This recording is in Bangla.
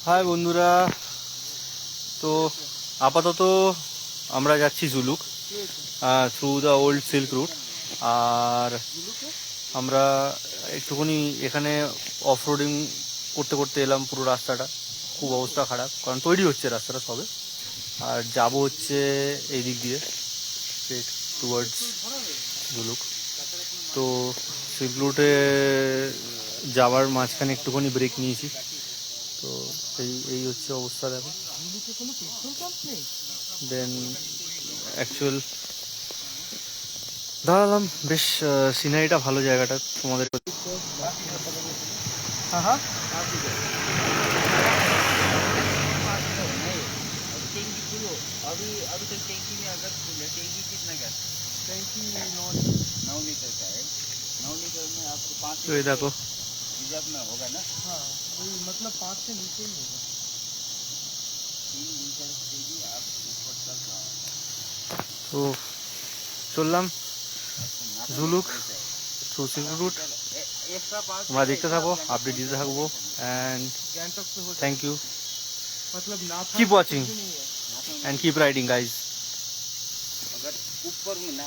হাই বন্ধুরা, তো আপাতত আমরা যাচ্ছি Zuluk through the old silk route. আর আমরা একটুখানি এখানে অফ রোডিং করতে করতে এলাম। পুরো রাস্তাটা খুব অবস্থা খারাপ, কারণ তৈরি হচ্ছে রাস্তাটা সবে। আর যাব হচ্ছে এই দিক দিয়ে স্ট্রেট টুয়ার্ডস জুলুক। তো সিল্ক রুটে যাওয়ার মাঝখানে একটুখানি ব্রেক নিয়েছি। তো এই এই হচ্ছে অবস্থা, দেখো। দেন অ্যাকচুয়াল দাঁড়ালাম, বেশ সিনারিটা ভালো, জায়গাটা তোমাদের। হ্যাঁ হ্যাঁ, अभी अभी तक टैंकी में अगर फुल है, टैंकी कितना गैस? टैंकी 9 लीटर का है। 9 लीटर में आपको 5 তো এই দেখো, रिजर्व में होगा ना? हाँ, वही मतलब 5 से नीचे ही होगा। 3 लीटर से भी आप ऊपर तक তো চললাম Zuluk through silk route. Extra 5 তোমরা দেখতে থাকো, আপডেট দিতে থাকবো। অ্যান্ড गैंगटॉक पे हो থ্যাংক ইউ, मतलब ना keep watching and keep riding guys. अगर ऊपर में ना